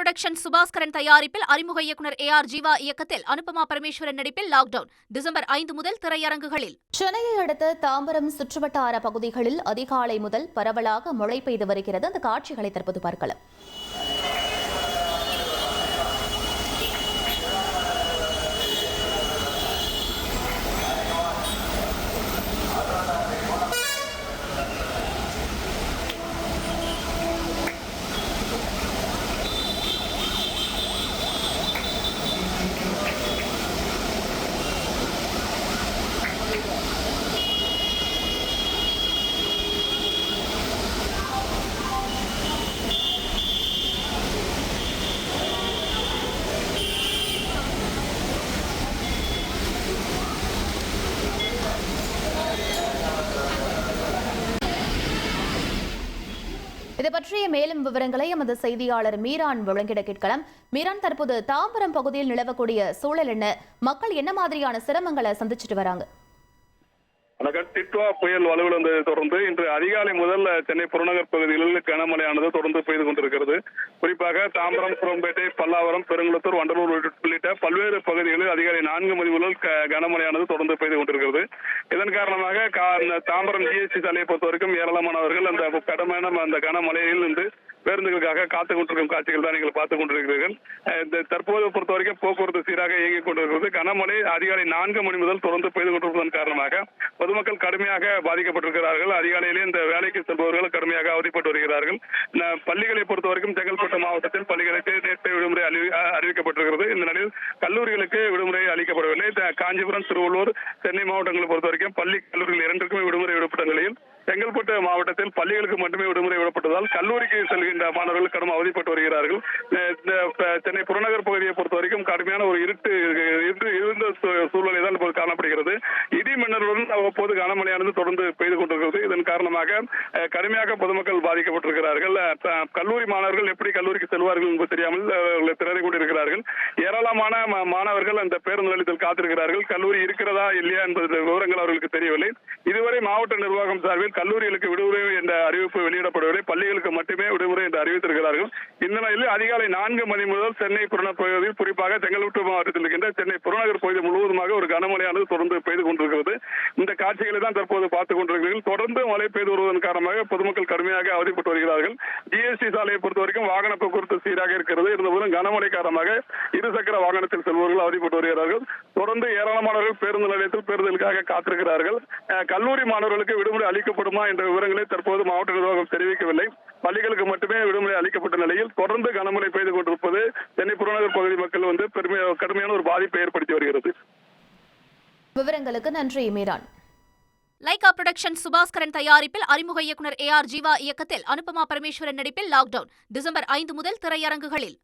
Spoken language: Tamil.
புரொடக்ஷன் சுபாஸ்கரன் தயாரிப்பில் அறிமுக இயக்குனர் AR ஜீவா இயக்கத்தில் அனுபமா பரமேஸ்வரன் நடிப்பில் லாக்டவுன் டிசம்பர் 5 முதல் திரையரங்குகளில். சென்னையை அடுத்த தாம்பரம் சுற்றுவட்டார பகுதிகளில் அதிகாலை முதல் பரவலாக மழை பெய்து வருகிறது. அந்த காட்சிகளை தற்போது பார்க்கலாம். இது பற்றிய மேலும் விவரங்களை எமது செய்தியாளர் மீரான் வழங்கிட கேட்கலாம். மீரான், தற்போது தாம்பரம் பகுதியில் நிலவக்கூடிய சூழல் என்ன? மக்கள் என்ன மாதிரியான சிரமங்களை சந்திச்சுட்டு வராங்க? டிட்வா புயல் வலுவிழந்ததை தொடர்ந்து இன்று அதிகாலை முதல் சென்னை புறநகர் பகுதிகளில் கனமழையானது தொடர்ந்து பெய்து கொண்டிருக்கிறது. குறிப்பாக தாம்பரம், குரோம்பேட்டை, பல்லாவரம், பெருங்குளத்தூர், வண்டலூர் உள்ளிட்ட பல்வேறு பகுதிகளில் அதிகாலை 4 மணி முதல் கனமழையானது தொடர்ந்து பெய்து கொண்டிருக்கிறது. இதன் காரணமாக தாம்பரம் GST சாலையை பொறுத்தவரைக்கும் ஏராளமானவர்கள் அந்த கடுமையான அந்த கனமழையில் இருந்து பேருந்துகளுக்காக காத்துக் கொண்டிருக்கும் காட்சிகள் தான் நீங்கள் பார்த்துக் கொண்டிருக்கிறீர்கள். தற்போது பொறுத்தவரைக்கும் போக்குவரத்து சீராக இயங்கிக் கொண்டிருக்கிறது. கனமழை அதிகாலை 4 மணி முதல் தொடர்ந்து பெய்து கொண்டிருப்பதன் காரணமாக பொதுமக்கள் கடுமையாக பாதிக்கப்பட்டிருக்கிறார்கள். அதிகாலையிலே இந்த வேலைக்கு செல்பவர்கள் கடுமையாக அவதிப்பட்டு வருகிறார்கள். பள்ளிகளை பொறுத்தவரைக்கும் செங்கல்பட்டு மாவட்டத்தில் பள்ளிகளுக்கு நேற்று விடுமுறை அறிவிக்கப்பட்டிருக்கிறது. இந்த நிலையில் கல்லூரிகளுக்கு விடுமுறை அளிக்கப்படவில்லை. காஞ்சிபுரம், திருவள்ளூர், சென்னை மாவட்டங்களை பொறுத்தவரைக்கும் பள்ளி கல்லூரிகள் இரண்டுக்குமே விடுமுறை விடப்பட்ட நிலையில் செங்கல்பட்டு மாவட்டத்தில் பள்ளிகளுக்கு மட்டுமே விடுமுறை விடப்பட்டதால் கல்லூரிக்கு செல்கின்ற மாணவர்கள் கடும் அவதிப்பட்டு வருகிறார்கள். சென்னை புறநகர் பகுதியை பொறுத்தவரைக்கும் கடுமையான ஒரு இருந்த சூழ்நிலை தான் இப்போது காணப்படுகிறது. இடி மின்னலுடன் அவ்வப்போது கனமழையானது தொடர்ந்து பெய்து கொண்டிருக்கிறது. இதன் காரணமாக கடுமையாக பொதுமக்கள் பாதிக்கப்பட்டிருக்கிறார்கள். கல்லூரி மாணவர்கள் எப்படி கல்லூரிக்கு செல்வார்கள் என்பது தெரியாமல் திணறிக் கொண்டிருக்கிறார்கள். ஏராளமான மாணவர்கள் அந்த பேருந்து நிலையத்தில் காத்திருக்கிறார்கள். கல்லூரி இருக்கிறதா இல்லையா என்பது விவரங்கள் அவர்களுக்கு தெரியவில்லை. இதுவரை மாவட்ட நிர்வாகம் சார்பில் கல்லூரிகளுக்கு விடுமுறை என்ற அறிவிப்பு வெளியிடப்படவில்லை. பள்ளிகளுக்கு மட்டுமே விடுமுறை என்று அறிவித்திருக்கிறார்கள். இந்த நிலையில் அதிகாலை 4 மணி முதல் சென்னை புறநகர் பகுதியில் குறிப்பாக செங்கல்பட்டு மாவட்டத்தில் இருக்கின்ற சென்னை புறநகர் பகுதி முழுவதுமாக ஒரு கனமழையானது தொடர்ந்து பெய்து கொண்டிருக்கிறது. இந்த காட்சிகளை தான் தற்போது பார்த்துக் கொண்டிருக்கிறீர்கள். தொடர்ந்து மழை பெய்து வருவதன் காரணமாக பொதுமக்கள் கடுமையாக அவதிப்பட்டு வருகிறார்கள். GST சாலையை பொறுத்தவரைக்கும் வாகன போக்குவரத்து சீராக இருக்கிறது. இருந்தபோதும் கனமழை காரணமாக இருசக்கர வாகனத்தில் செல்பவர்கள் அவதிப்பட்டு வருகிறார்கள். தொடர்ந்து ஏராளமானவர்கள் பேருந்து நிலையத்தில் பேருந்துகளுக்காக காத்திருக்கிறார்கள். கல்லூரி மாணவர்களுக்கு விடுமுறை அளிக்கப்படுமா என்ற விவரங்களை தற்போது மாவட்ட நிர்வாகம் தெரிவிக்கவில்லை. பள்ளிகளுக்கு மட்டுமே விடுமுறை அளிக்கப்பட்ட நிலையில் தொடர்ந்து கனமழை பெய்து கொண்டிருப்பது சென்னை புறநகர் பகுதி மக்கள் கடுமையான ஒரு பாதிப்பை ஏற்படுத்தி வருகிறது. விவரங்களுக்கு நன்றி மீரான். லைகா புரொடக்ஷன் சுபாஸ்கரன் தயாரிப்பில் அறிமுக இயக்குனர் AR ஜீவா இயக்கத்தில் அனுபமா பரமேஸ்வரன் நடிப்பில் லாக்டவுன் டிசம்பர் 5 முதல் திரையரங்குகளில்.